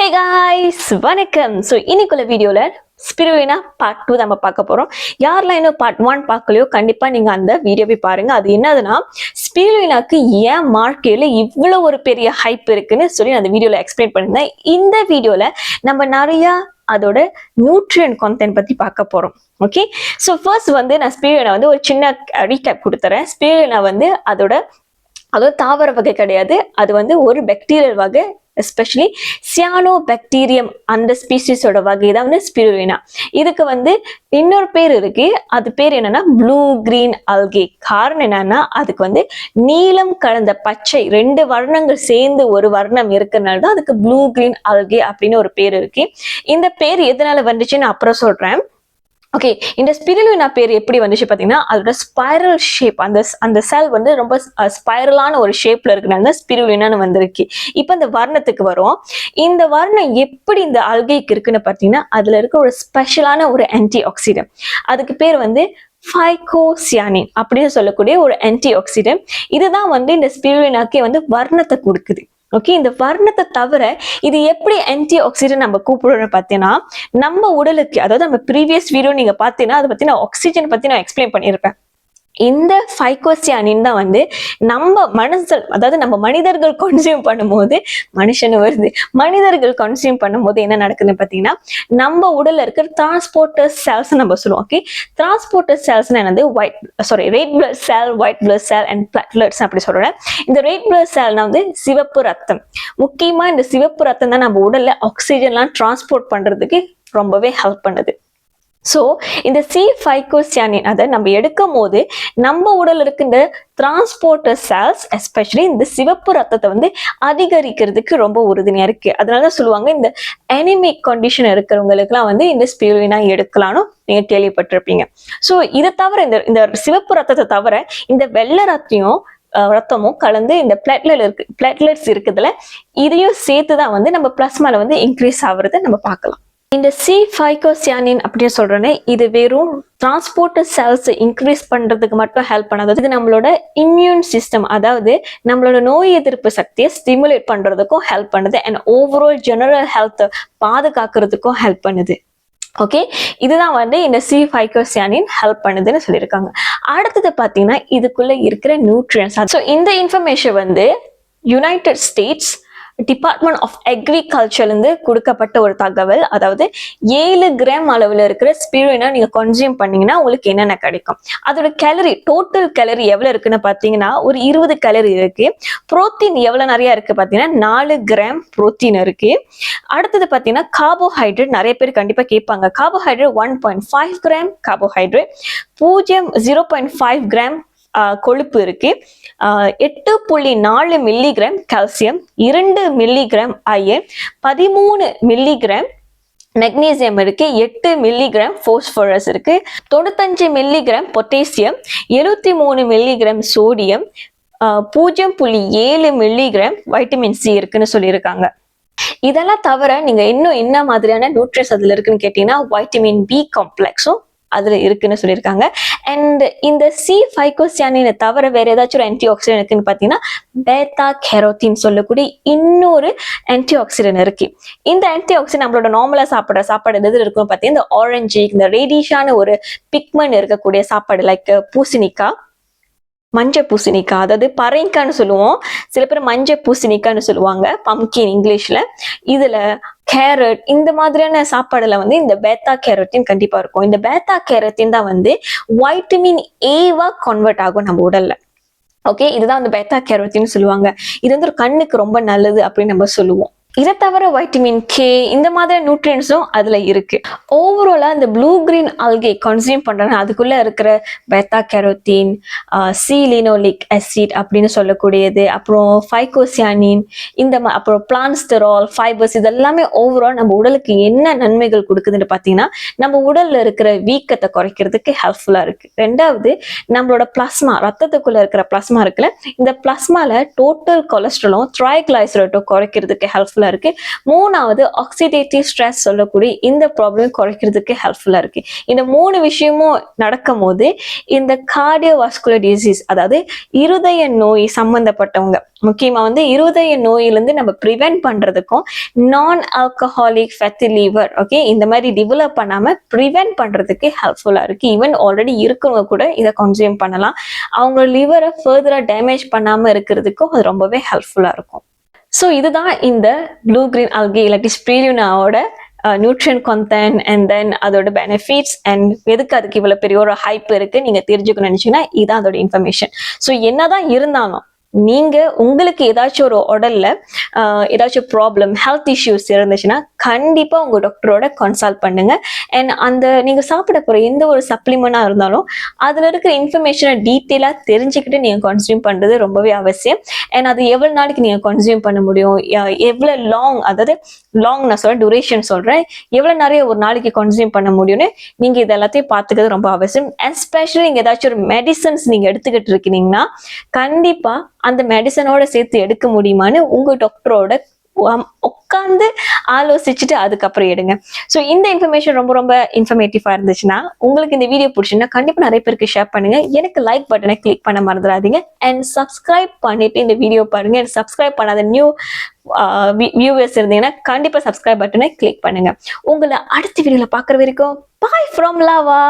Hey guys, வணக்கம். இன்னைக்குள்ள வீடியோல ஸ்பிருலினா பார்ட் 2 நம்ம பார்க்க போறோம். யாரெல்லாம் இன்னும் பார்ட் 1 பார்க்கலையோ கண்டிப்பா நீங்க அந்த வீடியோ போய் பாருங்க. அது என்னதுன்னா ஸ்பிருலினாக்கு ஏன் மார்க்கெட்ல இவ்வளவு ஒரு பெரிய ஹைப் இருக்குன்னு சொல்லி அந்த வீடியோல எக்ஸ்பிளைன் பண்ணிருந்தேன். இந்த வீடியோல நம்ம நிறைய அதோட நியூட்ரியன்ட் கண்டென்ட் பத்தி பார்க்க போறோம். ஓகே, ஸோ ஃபர்ஸ்ட் நான் ஸ்பிருலினா ஒரு சின்ன ரீகேப் கொடுத்துறேன். ஸ்பிருலினா அதோட தாவர வகை கிடையாது, அது ஒரு பாக்டீரியல் வகை, எஸ்பெஷலி சியானோபாக்டீரியம் அந்த ஸ்பீசிஸோட வகை தான் ஸ்பிருலினா. இதுக்கு இன்னொரு பேர் இருக்கு, அது பேர் என்னன்னா ப்ளூ கிரீன் அல்கே. காரணம் என்னன்னா அதுக்கு நீலம் கலந்த பச்சை ரெண்டு வர்ணங்கள் சேர்ந்து ஒரு வர்ணம் இருக்கிறதுனால தான் அதுக்கு ப்ளூ கிரீன் அல்கே அப்படின்னு ஒரு பேர் இருக்கு. இந்த பேர் எதனால வந்துச்சுன்னு அப்புறம் சொல்றேன். ஓகே, இந்த ஸ்பிருலினா பேர் எப்படி வந்துச்சு பாத்தீங்கன்னா அதோட ஸ்பைரல் ஷேப், அந்த செல் ரொம்ப ஸ்பைரலான ஒரு ஷேப்ல இருக்குனால ஸ்பிருலினான்னு வந்திருக்கு. இப்ப இந்த வர்ணத்துக்கு வரும். இந்த வர்ணம் எப்படி இந்த அல்கைக்கு இருக்குன்னு பாத்தீங்கன்னா அதுல இருக்க ஒரு ஸ்பெஷலான ஒரு ஆன்டி ஆக்சிடென்ட், அதுக்கு பேர் ஃபைகோசியானின் அப்படின்னு சொல்லக்கூடிய ஒரு ஆன்டி ஆக்சிடென்ட். இதுதான் இந்த ஸ்பிருலினாக்கே வர்ணத்தை கொடுக்குது. ஓகே, இந்த வர்ணத்தை தவிர இது எப்படி ஆன்டி ஆக்சிடென்ட் நம்ம கூப்பிடுறோம்னு பார்த்தீங்கன்னா நம்ம உடலுக்கு, அதாவது நம்ம ப்ரீவியஸ் வீடியோ நீங்க பார்த்தீங்கன்னா அதை பத்தி நான் ஆக்சிஜன் பத்தி நான் எக்ஸ்பிளைன் பண்ணியிருப்பேன். இந்த ஃபைகோசியானின் தான் நம்ம மனசு, அதாவது நம்ம மனிதர்கள் கன்சியூம் பண்ணும்போது மனிதர்கள் கன்சியூம் பண்ணும்போது என்ன நடக்குதுன்னு பார்த்தீங்கன்னா நம்ம உடல்ல இருக்கிற டிரான்ஸ்போர்ட்டர் செல்ஸ் நம்ம சொல்லுவோம். ஓகே, டிரான்ஸ்போர்ட்டர் செல்ஸ் என்னது red blood cell, white blood cell and platelets அப்படி சொல்றேன். இந்த ரெட் பிளட் செல்னா சிவப்பு ரத்தம். முக்கியமா இந்த சிவப்பு ரத்தம் தான் நம்ம உடல்ல ஆக்சிஜன்லாம் டிரான்ஸ்போர்ட் பண்றதுக்கு ரொம்பவே ஹெல்ப் பண்ணுது. ஸோ இந்த ஃபைகோசியானின் அதை நம்ம எடுக்கும் போது நம்ம உடல் இருக்கின்ற டிரான்ஸ்போர்ட்டர் செல்ஸ், எஸ்பெஷலி இந்த சிவப்பு ரத்தத்தை அதிகரிக்கிறதுக்கு ரொம்ப உறுதுணையா இருக்கு. அதனாலதான் சொல்லுவாங்க இந்த அனிமிக் கண்டிஷன் இருக்கிறவங்களுக்குலாம் இந்த ஸ்பிருலினா எடுக்கலாம்னு நீங்க கேள்விப்பட்டிருப்பீங்க. ஸோ இதை தவிர இந்த சிவப்பு ரத்தத்தை தவிர இந்த வெள்ளை ரத்தமும் கலந்து இந்த பிளேட்லெட்ஸ் இருக்குதுல, இதையும் சேர்த்துதான் நம்ம பிளாஸ்மால இன்க்ரீஸ் ஆகுறதை நம்ம பார்க்கலாம். இந்த ஃபைகோசியானின் அப்படின்னு சொல்றேன்னு இது வெறும் டிரான்ஸ்போர்ட்டர் செல்ஸ் இன்க்ரீஸ் பண்றதுக்கு மட்டும் ஹெல்ப் பண்ணாது, இது நம்மளோட இம்யூன் சிஸ்டம், அதாவது நம்மளோட நோய் எதிர்ப்பு சக்தியை ஸ்டிமுலேட் பண்றதுக்கும் ஹெல்ப் பண்ணுது அண்ட் ஓவரால் ஜெனரல் ஹெல்த் பாதுகாக்கிறதுக்கும் ஹெல்ப் பண்ணுது. ஓகே, இதுதான் இந்த ஃபைகோசியானின் ஹெல்ப் பண்ணுதுன்னு சொல்லியிருக்காங்க. அடுத்தது பாத்தீங்கன்னா இதுக்குள்ள இருக்கிற நியூட்ரியன்ஸ். ஸோ இந்த information United States department of அக்ரிகல்ச்சர்ல இருந்து கொடுக்கப்பட்ட ஒரு தகவல். அதாவது 7 கிராம் அளவுல இருக்கிற ஸ்பிருலினா நீங்க கன்சியூம் பண்ணீங்கன்னா உங்களுக்கு என்னென்ன கிடைக்கும். அதோட கேலரி, டோட்டல் கேலரி எவ்வளவு இருக்குன்னு பாத்தீங்கன்னா ஒரு 20 கேலரி இருக்கு. புரோட்டீன் எவ்வளவு நிறைய இருக்கு பாத்தீங்கன்னா 4 கிராம் புரோட்டீன் இருக்கு. அடுத்தது பாத்தீங்கன்னா கார்போஹைட்ரேட், நிறைய பேர் கண்டிப்பா கேட்பாங்க. கார்போஹைட்ரேட் 1.5 கிராம் கார்போஹைட்ரேட், 0.5 கிராம் கொழுப்பு இருக்கு, 8.4 milligram calcium, 2 milligram iron, 13 milligram magnesium இருக்கு, 8 மில்லிகிராம் போஸ்பரஸ் இருக்கு, 95 milligram potassium, 73 milligram sodium, 0.7 milligram vitamin C இருக்குன்னு சொல்லியிருக்காங்க. இதெல்லாம் தவிர நீங்க இன்னும் என்ன மாதிரியான நியூட்ரியன்ஸ் அதுல இருக்குன்னு கேட்டீங்கன்னா வைட்டமின் பி காம்ப்ளெக்ஸும் அதுல இருக்குன்னு சொல்லியிருக்காங்க. அண்ட் இந்த ஃபைகோசியானினை தவிர வேற ஏதாச்சும் ஒரு ஆன்டி ஆக்சிடென்ட் இருக்குன்னு பாத்தீங்கன்னா பேட்டா கேரோட்டின் சொல்லக்கூடிய இன்னொரு ஆன்டி ஆக்சிடென்ட் இருக்கு. இந்த ஆன்டி ஆக்சிடென்ட் நம்மளோட நார்மலா சாப்பாடு எது இருக்குன்னு பாத்தீங்கன்னா இந்த ஆரஞ்சு, இந்த ரெடிஷான ஒரு பிக்மெண்ட் இருக்கக்கூடிய சாப்பாடு, லைக் பூசணிக்காய், மஞ்சள் பூசணிக்காய், அதாவது பறைங்கான்னு சொல்லுவோம், சில பேர் மஞ்சள் பூசணிக்கான்னு சொல்லுவாங்க, பம்கின் இங்கிலீஷ்ல. இதுல கேரட், இந்த மாதிரியான சாப்பாடுல இந்த பேட்டா கேரோட்டின் கண்டிப்பா இருக்கும். இந்த பேட்டா கேரோட்டின் தான் வைட்டமின் ஏவா கன்வெர்ட் ஆகும் நம்ம உடல்ல. ஓகே, இதுதான் பேட்டா கேரோட்டின் சொல்லுவாங்க. இது ஒரு கண்ணுக்கு ரொம்ப நல்லது அப்படின்னு நம்ம சொல்லுவோம். இதை தவிர வைட்டமின் கே, இந்த மாதிரி நியூட்ரியன்ஸும் அதுல இருக்கு. ஓவராலா இந்த ப்ளூ கிரீன் அல்கே கன்சியூம் பண்றாங்க, அதுக்குள்ள இருக்கிற பேட்டா கேரோட்டின், லினோலிக் ஆசிட் அப்படின்னு சொல்லக்கூடியது, அப்புறம் ஃபைகோசியானின், அப்புறம் பிளான்ஸ்டெரால், ஃபைபர்ஸ், இதெல்லாமே ஓவரால் நம்ம உடலுக்கு என்ன நன்மைகள் கொடுக்குதுன்னு பாத்தீங்கன்னா நம்ம உடல்ல இருக்கிற வீக்கத்தை குறைக்கிறதுக்கு ஹெல்ப்ஃபுல்லா இருக்கு. ரெண்டாவது, நம்மளோட பிளாஸ்மா, ரத்தத்துக்குள்ள இருக்கிற பிளாஸ்மா இருக்குல்ல, இந்த பிளாஸ்மால டோட்டல் கொலஸ்ட்ராலும் ட்ரைகிளைசரைடும் குறைக்கிறதுக்கு ஹெல்ப்ஃபுல்லா ஹெல்ப்ஃபுல்லா இருக்கு. மூணாவது ஆக்சிடேட்டிவ் ஸ்ட்ரெஸ் சொல்லக்கூடிய இந்த ப்ராப்ளம் குறைக்கிறதுக்கு ஹெல்ப்ஃபுல்லா இருக்கு. இந்த 3 விஷயமும் நடக்கும் போது இந்த கார்டியோவாஸ்குலர் டிசீஸ், அதாவது இருதய நோய் சம்பந்தப்பட்டவங்க, முக்கியமா வந்து இருதய நோயிலிருந்து நம்ம ப்ரிவென்ட் பண்றதுக்கும் நான் ஆல்கஹாலிக் ஃபேட்டி லிவர் ஓகே இந்த மாதிரி டெவலப் பண்ணாம ப்ரிவென்ட் பண்றதுக்கு ஹெல்ப்ஃபுல்லா இருக்கு. ஈவன் ஆல்ரெடி இருக்கிறவங்க கூட இதை கன்சியூம் பண்ணலாம். அவங்களோட லிவரை ஃபர்தரா டேமேஜ் பண்ணாம இருக்கிறதுக்கும் அது ரொம்பவே ஹெல்ப்ஃபுல்லா இருக்கும். ஸோ இதுதான் இந்த ப்ளூ கிரீன் ஆல்கே இல்லாட்டி ஸ்பிருலினாவோட நியூட்ரியன் கண்டென்ட் அண்ட் தென் அதோட பெனிஃபிட்ஸ் அண்ட் எதுக்கு அதுக்கு இவ்வளவு பெரிய ஒரு ஹைப் இருக்கு நீங்க தெரிஞ்சுக்கணும்னு நினைச்சீங்கன்னா இதான் அதோட இன்ஃபர்மேஷன். ஸோ என்னதான் இருந்தாலும் நீங்க உங்களுக்கு ஏதாச்சும் ஒரு உடல்ல ஏதாச்சும் ப்ராப்ளம் ஹெல்த் இஷ்யூஸ் இருந்துச்சுன்னா கண்டிப்பா உங்க டாக்டரோட கன்சல்ட் பண்ணுங்க. அண்ட் அந்த நீங்க சாப்பிட போற எந்த ஒரு சப்ளிமெண்டா இருந்தாலும் அதுல இருக்கிற இன்ஃபர்மேஷனை டீட்டெயிலா தெரிஞ்சுக்கிட்டு நீங்க கன்சியூம் பண்றது ரொம்பவே அவசியம். அண்ட் அது எவ்வளவு நாளைக்கு நீங்க கன்சியூம் பண்ண முடியும், எவ்வளவு லாங், அதாவது லாங் நான் சொல்றேன் டியூரேஷன் சொல்றேன், எவ்வளவு நிறைய ஒரு நாளைக்கு கன்சியூம் பண்ண முடியும்னு நீங்க இது எல்லாத்தையும் பார்த்துக்கிறது ரொம்ப அவசியம். எஸ்பெஷலி நீங்க ஏதாச்சும் ஒரு மெடிசன்ஸ் நீங்க எடுத்துக்கிட்டு இருக்கீங்கன்னா கண்டிப்பா அந்த மெடிசனோட சேர்த்து எடுக்க முடியுமான்னு உங்க டாக்டரோட உட்காந்து ஆலோசிச்சுட்டு அதுக்கப்புறம் எடுங்க. ஸோ இந்த இன்ஃபர்மேஷன் ரொம்ப ரொம்ப இன்ஃபர்மேட்டிவா இருந்துச்சுன்னா உங்களுக்கு இந்த வீடியோ பிடிச்சுன்னா கண்டிப்பா நிறைய பேருக்கு ஷேர் பண்ணுங்க. எனக்கு லைக் பட்டனை கிளிக் பண்ண மறந்துடாதீங்க. அண்ட் சப்ஸ்கிரைப் பண்ணிட்டு இந்த வீடியோ பாருங்க. அண்ட் சப்ஸ்கிரைப் பண்ணாத நியூ வியூவர்ஸ் இருந்தீங்கன்னா கண்டிப்பா சப்ஸ்கிரைப் பட்டனை கிளிக் பண்ணுங்க. உங்களை அடுத்த வீடியோல பாக்குற வரைக்கும் பாய் ஃப்ரம் லாவா.